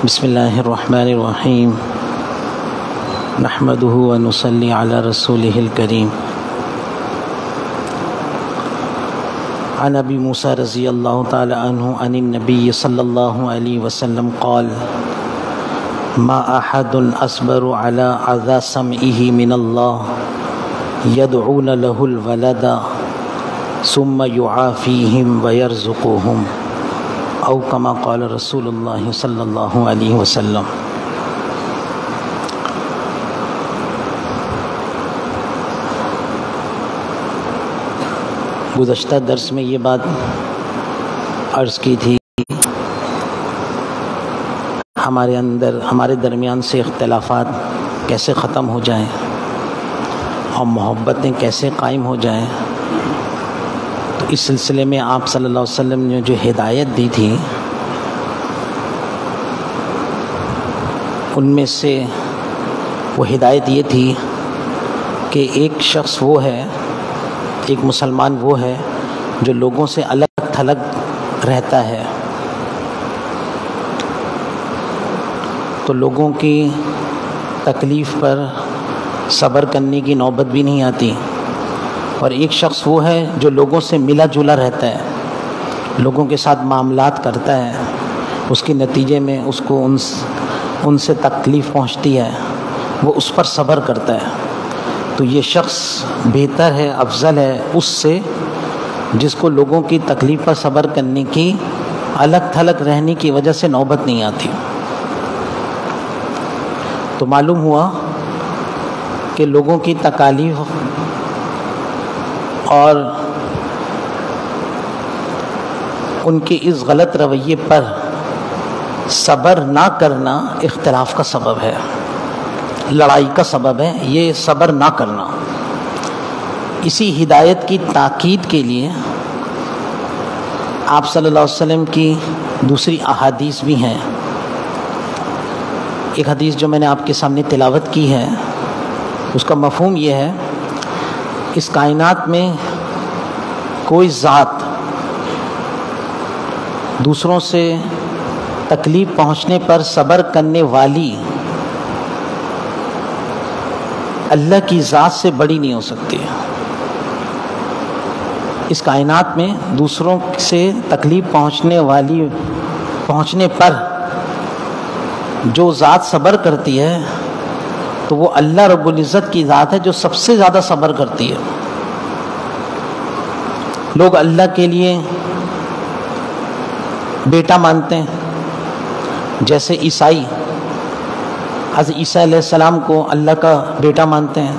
بسم اللہ الرحمن الرحیم نحمدہ ونصلی علی رسولہ الکریم عن ابی موسیٰ رضی اللہ تعالی عنہ عن النبی صلی اللہ علیہ وسلم قال ما احد اصبر علی اذى سمعه من اللہ يدعون له الولد ثم يعافيهم ويرزقهم او کما قال رسول اللہ صلی اللہ علیہ وسلم۔ گزشتہ درس میں یہ بات عرض کی تھی، ہمارے درمیان سے اختلافات کیسے ختم ہو جائیں اور محبتیں کیسے قائم ہو جائیں۔ تو اس سلسلے میں آپ صلی اللہ علیہ وسلم نے جو ہدایت دی تھی ان میں سے وہ ہدایت یہ تھی کہ ایک شخص وہ ہے، ایک مسلمان وہ ہے جو لوگوں سے الگ تھلگ رہتا ہے، تو لوگوں کی تکلیف پر صبر کرنے کی نوبت بھی نہیں آتی، اور ایک شخص وہ ہے جو لوگوں سے ملا جلا رہتا ہے، لوگوں کے ساتھ معاملات کرتا ہے، اس کے نتیجے میں اس کو ان سے تکلیف پہنچتی ہے، وہ اس پر صبر کرتا ہے۔ تو یہ شخص بہتر ہے، افضل ہے اس سے جس کو لوگوں کی تکلیف پر صبر کرنے کی، الگ تھلگ رہنے کی وجہ سے نوبت نہیں آتی۔ تو معلوم ہوا کہ لوگوں کی تکالیف اور ان کے اس غلط رویے پر صبر نہ کرنا اختلاف کا سبب ہے، لڑائی کا سبب ہے، یہ صبر نہ کرنا۔ اسی ہدایت کی تاکید کے لیے آپ صلی اللہ علیہ وسلم کی دوسری احادیث بھی ہیں۔ ایک حدیث جو میں نے آپ کے سامنے تلاوت کی ہے، اس کا مفہوم یہ ہے، اس کائنات میں کوئی ذات دوسروں سے تکلیف پہنچنے پر صبر کرنے والی اللہ کی ذات سے بڑی نہیں ہو سکتی۔ اس کائنات میں دوسروں سے تکلیف پہنچنے پر جو ذات صبر کرتی ہے تو وہ اللہ رب العزت کی ذات ہے جو سب سے زیادہ صبر کرتی ہے۔ لوگ اللہ کے لیے بیٹا مانتے ہیں، جیسے عیسائی حضرت عیسیٰ علیہ السلام کو اللہ کا بیٹا مانتے ہیں،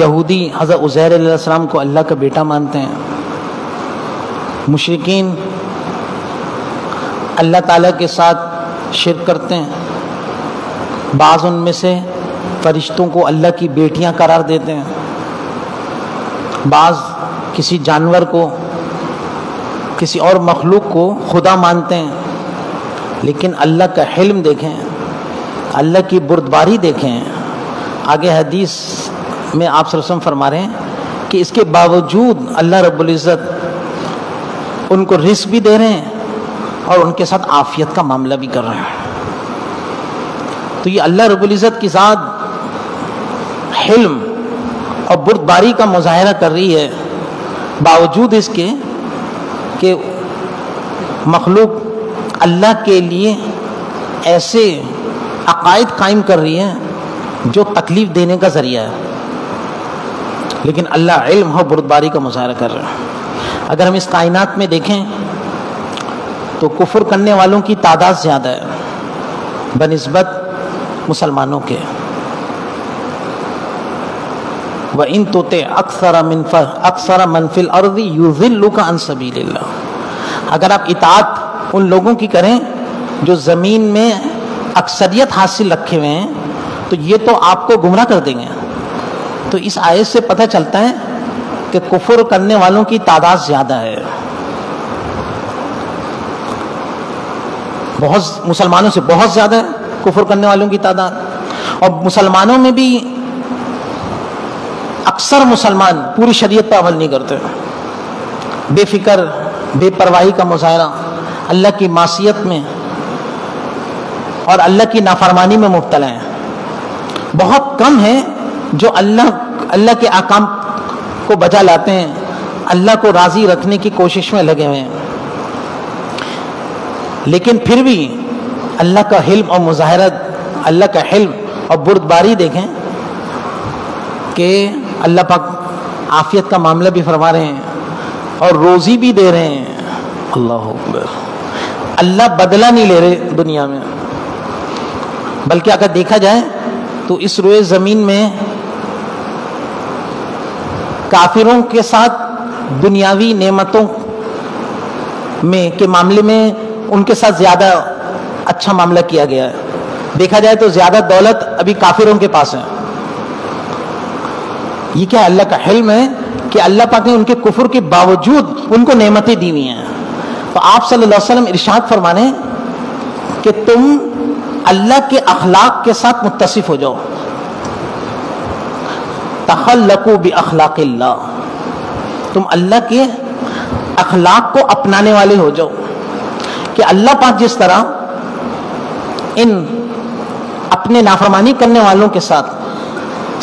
یہودی حضرت عزیر علیہ السلام کو اللہ کا بیٹا مانتے ہیں، مشرکین اللہ تعالیٰ کے ساتھ شرک کرتے ہیں، بعض ان میں سے فرشتوں کو اللہ کی بیٹیاں قرار دیتے ہیں، بعض کسی جانور کو، کسی اور مخلوق کو خدا مانتے ہیں۔ لیکن اللہ کا حلم دیکھیں، اللہ کی بردباری دیکھیں۔ آگے حدیث میں آپ صلی اللہ علیہ وسلم فرما رہے ہیں کہ اس کے باوجود اللہ رب العزت ان کو رزق بھی دے رہے ہیں اور ان کے ساتھ عافیت کا معاملہ بھی کر رہے ہیں۔ تو یہ اللہ رب العزت کی ذات حلم اور بردباری کا مظاہرہ کر رہی ہے، باوجود اس کے کہ مخلوق اللہ کے لیے ایسے عقائد قائم کر رہی ہے جو تکلیف دینے کا ذریعہ ہے، لیکن اللہ علم اور بردباری کا مظاہرہ کر رہا ہے۔ اگر ہم اس کائنات میں دیکھیں تو کفر کرنے والوں کی تعداد زیادہ ہے بنسبت مسلمانوں کے۔ وَإِن تُطِعْ أَكْثَرَ مَنْ فِي الْأَرْضِ يُضِلُّكَ عَنْ سَبِيلِ اللَّهِ، اگر آپ اطاعت ان لوگوں کی کریں جو زمین میں اکثریت حاصل رکھے ہوئے ہیں تو یہ تو آپ کو گمراہ کر دیں گے۔ تو اس آیت سے پتہ چلتا ہے کہ کفر کرنے والوں کی تعداد زیادہ ہے، بہت مسلمانوں سے بہت زیادہ ہے کفر کرنے والوں کی تعداد، اور مسلمانوں میں بھی اکثر مسلمان پوری شریعت پر عمل نہیں کرتے، بے فکر بے پرواہی کا مظاہرہ، اللہ کی معصیت میں اور اللہ کی نافرمانی میں مبتلا ہیں. بہت کم ہیں جو اللہ کے احکام کو بجا لاتے ہیں, اللہ کو راضی رکھنے کی کوشش میں لگے ہوئے ہیں. لیکن پھر بھی اللہ کا حلم اور مظاہرت, اللہ کا حلم اور بردباری دیکھیں کہ اللہ پاک عافیت کا معاملہ بھی فرما رہے ہیں اور روزی بھی دے رہے ہیں. اللہ اکبر. اللہ بدلہ نہیں لے رہے دنیا میں, بلکہ اگر دیکھا جائے تو اس روئے زمین میں کافروں کے ساتھ دنیاوی نعمتوں میں کے معاملے میں ان کے ساتھ زیادہ اچھا معاملہ کیا گیا ہے. دیکھا جائے تو زیادہ دولت ابھی کافروں کے پاس ہے. یہ کیا اللہ کا حلم ہے کہ اللہ پاک نے ان کے کفر کے باوجود ان کو نعمتیں دی ہوئی ہیں. تو آپ صلی اللہ علیہ وسلم ارشاد فرمانے کہ تم اللہ کے اخلاق کے ساتھ متصف ہو جاؤ. تخلقوا باخلاق اللہ, تم اللہ کے اخلاق کو اپنانے والے ہو جاؤ کہ اللہ پاک جس طرح ان اپنے نافرمانی کرنے والوں کے ساتھ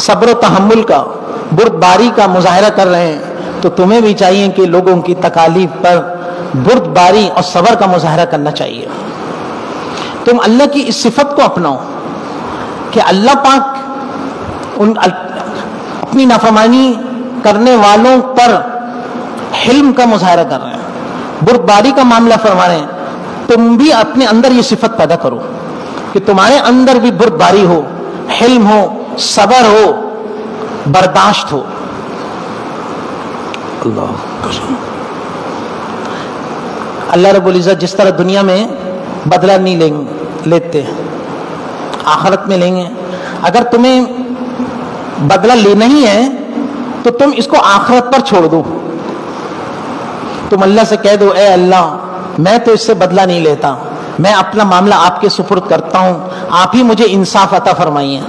صبر و تحمل کا, بردباری کا مظاہرہ کر رہے ہیں, تو تمہیں بھی چاہیے کہ لوگوں کی تکالیف پر بردباری اور صبر کا مظاہرہ کرنا چاہیے. تم اللہ کی اس صفت کو اپناؤ کہ اللہ پاک اپنی نافرمانی کرنے والوں پر حلم کا مظاہرہ کر رہے ہیں, بردباری کا معاملہ فرما رہے ہیں. تم بھی اپنے اندر یہ صفت پیدا کرو کہ تمہارے اندر بھی بردباری ہو, حلم ہو, صبر ہو, برداشت ہو. اللہ رب العزت جس طرح دنیا میں بدلہ نہیں لیتے, آخرت میں لیں گے. اگر تمہیں بدلہ لینا ہی ہے تو تم اس کو آخرت پر چھوڑ دو. تم اللہ سے کہہ دو, اے اللہ میں تو اس سے بدلہ نہیں لیتا, میں اپنا معاملہ آپ کے سپرد کرتا ہوں, آپ ہی مجھے انصاف عطا فرمائیے.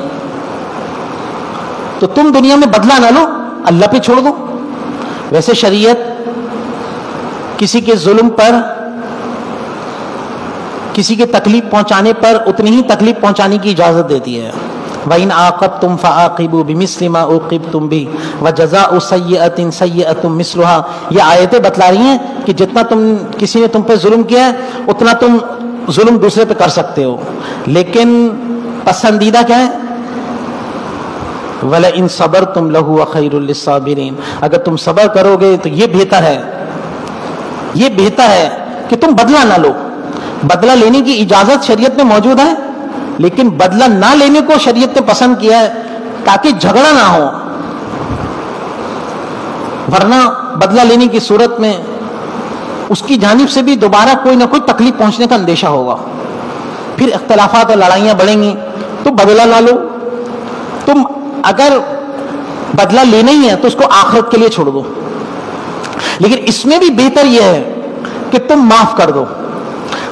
تو تم دنیا میں بدلہ نہ لو, اللہ پہ چھوڑ دو. ویسے شریعت کسی کے ظلم پر, کسی کے تکلیف پہنچانے پر اتنی ہی تکلیف پہنچانے کی اجازت دیتی ہے. وَإِنْ عَاقَبْتُمْ فَعَاقِبُوا بِمِثْلِ مَا عُوقِبْتُمْ بِهِ وَجَزَاءُ سَيِّئَةٍ سَيِّئَةٌ مِثْلُهَا. یہ آیتیں بتلا رہی ہیں کہ جتنا کسی نے تم پہ ظلم کیا ہے اتنا تم ظلم دوسرے پہ کر سکتے ہو, لیکن پسندیدہ کیا ہے؟ وَلَئِنْ صَبَرْتُمْ لَهُوَ خَيْرٌ لِلصَّابِرِينَ. اگر تم صبر کرو گے تو یہ بہتر ہے, یہ بہتر ہے کہ تم بدلہ نہ لو. بدلہ لینے کی اجازت شریعت میں موجود ہے, لیکن بدلہ نہ لینے کو شریعت نے پسند کیا ہے تاکہ جھگڑا نہ ہو. ورنہ بدلہ لینے کی صورت میں اس کی جانب سے بھی دوبارہ کوئی نہ کوئی تکلیف پہنچنے کا اندیشہ ہوگا, پھر اختلافات اور لڑائیاں بڑھیں گی. تو بدلہ نہ لو. تم اگر بدلہ لینا ہی ہے تو اس کو آخرت کے لیے چھوڑ دو, لیکن اس میں بھی بہتر یہ ہے کہ تم معاف کر دو,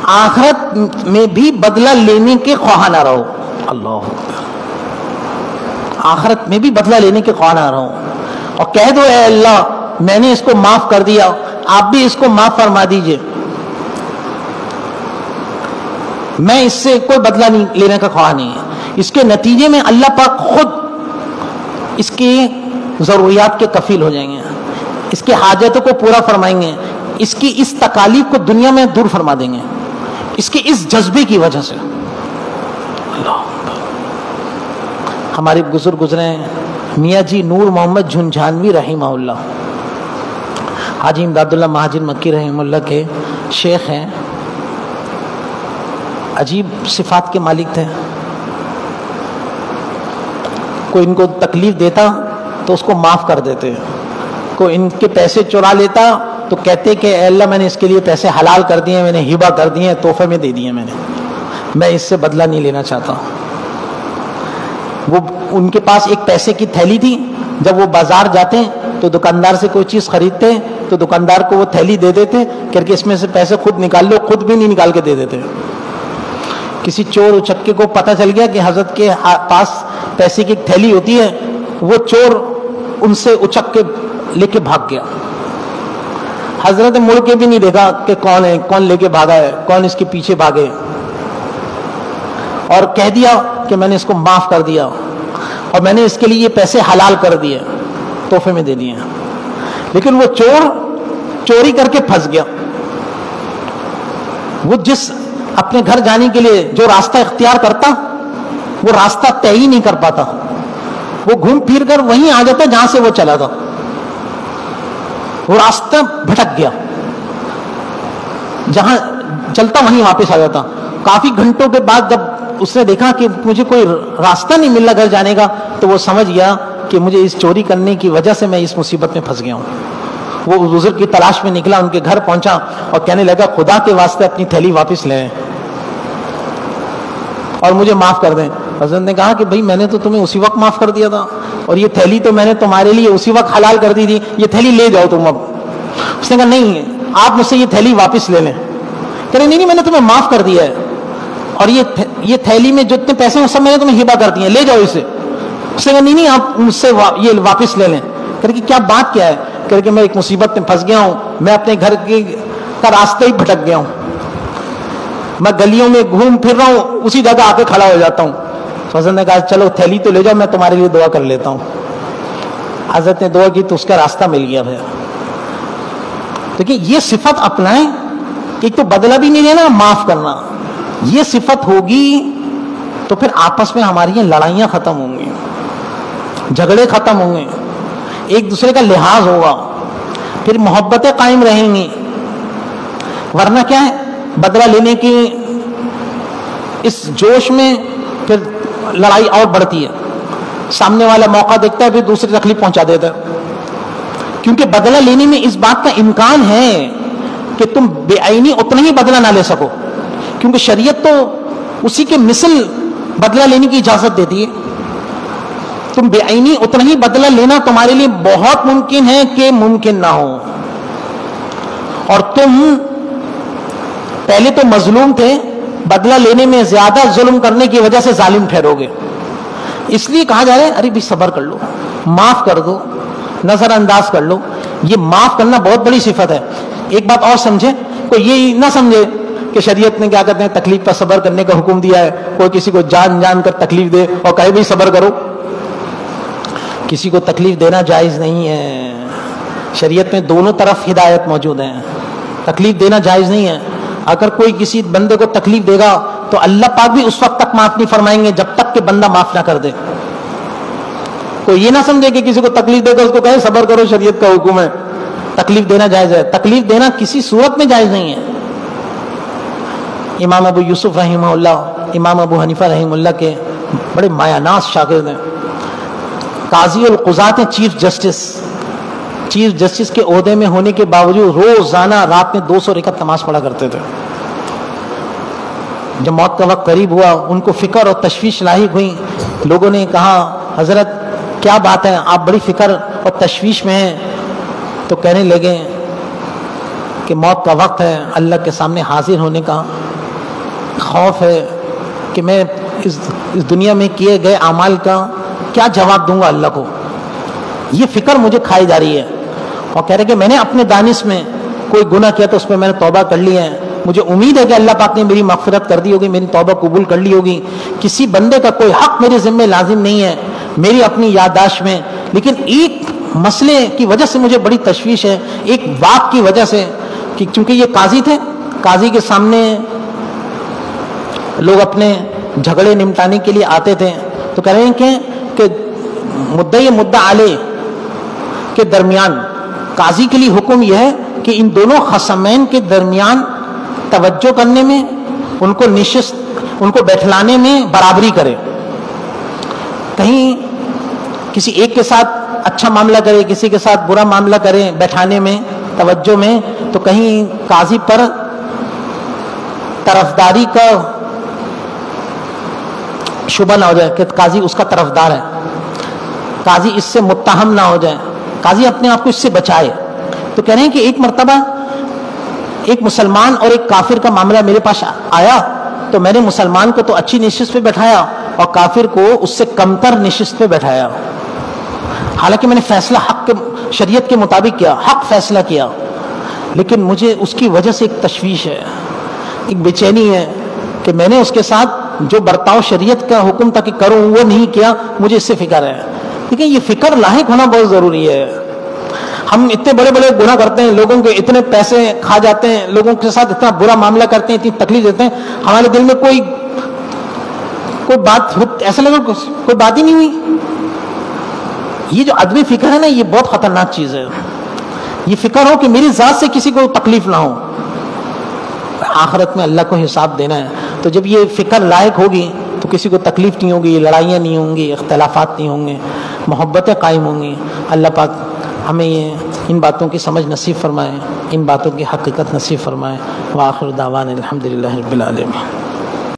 آخرت میں بھی بدلہ لینے کے خواہاں نہ رہو. اللہ, آخرت میں بھی بدلہ لینے کے خواہاں نہ رہو اور کہہ دو اے اللہ میں نے اس کو معاف کر دیا, آپ بھی اس کو معاف فرما دیجئے, میں اس سے کوئی بدلہ نہیں لینے کا خواہاں نہیں ہے. اس کے نتیجے میں اللہ پاک خود اس کی ضروریات کے کفیل ہو جائیں گے, اس کی حاجتوں کو پورا فرمائیں گے, اس کی اس تکالیف کو دنیا میں دور فرما دیں گے, اس کے اس جذبے کی وجہ سے. ہمارے بزرگ گزرے میاں جی نور محمد جھنجھانوی رحمہ اللہ, حاجی امداد اللہ مہاجر مکی رحمہ اللہ کے شیخ ہیں. عجیب صفات کے مالک تھے. کوئی ان کو تکلیف دیتا تو اس کو معاف کر دیتے, کوئی ان کے پیسے چرا لیتا تو کہتے کہ اے اللہ میں نے اس کے لیے پیسے حلال کر دیے, میں نے ہبہ کر دیے, تحفے میں دے دیے, میں اس سے بدلہ نہیں لینا چاہتا. وہ ان کے پاس ایک پیسے کی تھیلی تھی, جب وہ بازار جاتے تو دکاندار سے کوئی چیز خریدتے تو دکاندار کو وہ تھیلی دے دیتے کہ اس میں سے پیسے خود نکال لو, خود بھی نہیں نکال کے دے دیتے. کسی چور اچکے کو پتہ چل گیا کہ حضرت کے پاس پیسے کی ایک تھیلی ہوتی ہے, وہ چور ان سے اچک کے لے کے بھاگ گیا. حضرت نے مڑ کے بھی نہیں دیکھا کہ کون ہے، کون لے کے بھاگا ہے، کون اس کے پیچھے بھاگے، اور کہہ دیا کہ میں نے اس کو معاف کر دیا اور میں نے اس کے لیے یہ پیسے حلال کر دیے، تحفے میں دے دیے. لیکن وہ چور چوری کر کے پھنس گیا. وہ جس اپنے گھر جانے کے لیے جو راستہ اختیار کرتا وہ راستہ طے ہی نہیں کر پاتا، وہ گھوم پھر کر وہیں آ جاتا جہاں سے وہ چلا تھا. وہ راستہ بھٹک گیا، جہاں چلتا وہیں واپس آ جاتا. کافی گھنٹوں کے بعد جب اس نے دیکھا کہ مجھے کوئی راستہ نہیں مل رہا گھر جانے کا، تو وہ سمجھ گیا کہ مجھے اس چوری کرنے کی وجہ سے میں اس مصیبت میں پھنس گیا ہوں. وہ بزرگ کی تلاش میں نکلا، ان کے گھر پہنچا اور کہنے لگا خدا کے واسطے اپنی تھیلی واپس لیں اور مجھے معاف کر دیں. حضرت نے کہا کہ بھائی میں نے تو تمہیں اسی وقت معاف کر دیا تھا، اور یہ تھیلی تو میں نے تمہارے لیے اسی وقت حلال کر دی تھی، یہ تھیلی لے جاؤ تم اب. اس نے کہا نہیں، آپ مجھ سے یہ تھیلی واپس لے لیں. کہہ رہے نہیں میں نے تمہیں معاف کر دیا ہے، اور یہ تھیلی میں جتنے پیسے ہیں سب میں نے تمہیں ہبہ کر دیے، لے جاؤ اسے. اس نے کہا نہیں آپ مجھ سے یہ واپس لے لیں. کہہ رہے کہ کیا بات کیا ہے؟ کہہ رہے کہ میں ایک مصیبت میں پھنس گیا ہوں، میں اپنے گھر کا راستہ ہی بھٹک گیا ہوں، میں گلیوں میں گھوم پھر رہا ہوں، اسی جگہ آ کے کھڑا ہو جاتا ہوں. حضرت نے کہا چلو تھیلی تو لے جاؤ، میں تمہارے لیے دعا کر لیتا ہوں. حضرت نے دعا کی تو اس کا راستہ مل گیا. پھر دیکھیں یہ صفت اپنائیں، ایک تو بدلہ بھی نہیں لینا، معاف کرنا. یہ صفت ہوگی تو پھر آپس میں ہماری یہ لڑائیاں ختم ہوں گی، جھگڑے ختم ہوں گے، ایک دوسرے کا لحاظ ہوگا، پھر محبتیں قائم رہیں گی. ورنہ کیا ہے، بدلہ لینے کی اس جوش میں پھر لڑائی اور بڑھتی ہے. سامنے والا موقع دیکھتا ہے پھر دوسری تکلیف پہنچا دیتا ہے. کیونکہ بدلہ لینے میں اس بات کا امکان ہے کہ تم بے عینی اتنا ہی بدلہ نہ لے سکو، کیونکہ شریعت تو اسی کے مثل بدلہ لینے کی اجازت دیتی ہے. تم بے عینی اتنا ہی بدلہ لینا تمہارے لیے بہت ممکن ہے کہ ممکن نہ ہو، اور تم پہلے تو مظلوم تھے، بدلہ لینے میں زیادہ ظلم کرنے کی وجہ سے ظالم ٹھہرو گے. اس لیے کہا جا رہا ہے ارے بھی صبر کر لو، معاف کر دو، نظر انداز کر لو. یہ معاف کرنا بہت بڑی صفت ہے. ایک بات اور سمجھے، کوئی یہ نہ سمجھے کہ شریعت نے کیا کہتے ہیں تکلیف پر صبر کرنے کا حکم دیا ہے، کوئی کسی کو جان جان کر تکلیف دے اور کہے بھی صبر کرو. کسی کو تکلیف دینا جائز نہیں ہے. شریعت میں دونوں طرف ہدایت موجود ہے، تکلیف دینا جائز نہیں ہے. اگر کوئی کسی بندے کو تکلیف دے گا تو اللہ پاک بھی اس وقت تک معاف نہیں فرمائیں گے جب تک کہ بندہ معاف نہ کر دے. کوئی یہ نہ سمجھے کہ کسی کو تکلیف دے گا اس کو کہے صبر کرو، شریعت کا حکم ہے. تکلیف دینا جائز ہے، تکلیف دینا کسی صورت میں جائز نہیں ہے. امام ابو یوسف رحمہ اللہ، امام ابو حنیفہ رحمہ اللہ کے بڑے مایہ ناز شاگرد ہیں، قاضی القضات ہیں، چیف جسٹس کے عہدے میں ہونے کے باوجود روزانہ رات میں 200 رکعت نماز پڑھا کرتے تھے. جب موت کا وقت قریب ہوا ان کو فکر اور تشویش لاحق ہوئی. لوگوں نے کہا حضرت کیا بات ہے، آپ بڑی فکر اور تشویش میں ہیں. تو کہنے لگے کہ موت کا وقت ہے، اللہ کے سامنے حاضر ہونے کا خوف ہے کہ میں اس دنیا میں کیے گئے اعمال کا کیا جواب دوں گا اللہ کو. یہ فکر مجھے کھائی جا رہی ہے. اور کہہ رہے کہ میں نے اپنے دانش میں کوئی گناہ کیا تو اس پہ میں نے توبہ کر لی ہے، مجھے امید ہے کہ اللہ پاک نے میری مغفرت کر دی ہوگی، میری توبہ قبول کر لی ہوگی. کسی بندے کا کوئی حق میرے ذمہ لازم نہیں ہے میری اپنی یادداشت میں، لیکن ایک مسئلے کی وجہ سے مجھے بڑی تشویش ہے، ایک بات کی وجہ سے کہ چونکہ یہ قاضی تھے، قاضی کے سامنے لوگ اپنے جھگڑے نمٹانے کے لیے آتے تھے. تو کہہ رہے ہیں کہ مدعی مدعا علیہ کے درمیان قاضی کے لیے حکم یہ ہے کہ ان دونوں خصمین کے درمیان توجہ کرنے میں، ان کو بیٹھلانے میں برابری کرے. کہیں کسی ایک کے ساتھ اچھا معاملہ کرے، کسی کے ساتھ برا معاملہ کرے بیٹھانے میں، توجہ میں، تو کہیں قاضی پر طرفداری کا شبہ نہ ہو جائے کہ قاضی اس کا طرفدار ہے، قاضی اس سے متہم نہ ہو جائے، قاضی اپنے آپ کو اس سے بچائے. تو کہہ رہے ہیں کہ ایک مرتبہ ایک مسلمان اور ایک کافر کا معاملہ میرے پاس آیا تو میں نے مسلمان کو تو اچھی نشست پہ بیٹھایا اور کافر کو اس سے کمتر نشست پہ بیٹھایا. حالانکہ میں نے فیصلہ حق کے شریعت کے مطابق کیا، حق فیصلہ کیا، لیکن مجھے اس کی وجہ سے ایک تشویش ہے، ایک بے چینی ہے کہ میں نے اس کے ساتھ جو برتاؤ شریعت کا حکم تھا کہ کروں وہ نہیں کیا، مجھے اس سے فکر ہے. لیکن یہ فکر لاحق ہونا بہت ضروری ہے. ہم اتنے بڑے بڑے گناہ کرتے ہیں، لوگوں کے اتنے پیسے کھا جاتے ہیں، لوگوں کے ساتھ اتنا برا معاملہ کرتے ہیں، اتنی تکلیف دیتے ہیں، ہمارے دل میں کوئی بات ایسا لگا کوئی بات ہی نہیں ہوئی. یہ جو عدم فکر ہے نا، یہ بہت خطرناک چیز ہے. یہ فکر ہو کہ میری ذات سے کسی کو تکلیف نہ ہو. آخرت میں اللہ کو حساب دینا ہے، تو جب یہ فکر لائق ہوگی تو کسی کو تکلیف نہیں ہوگی، لڑائیاں نہیں ہوں گی، اختلافات نہیں ہوں گے، محبتیں قائم ہوں گی. اللہ پاک ہمیں ان باتوں کی سمجھ نصیب فرمائے، ان باتوں کی حقیقت نصیب فرمائے. وآخر دعوانا الحمدللہ رب العالمین.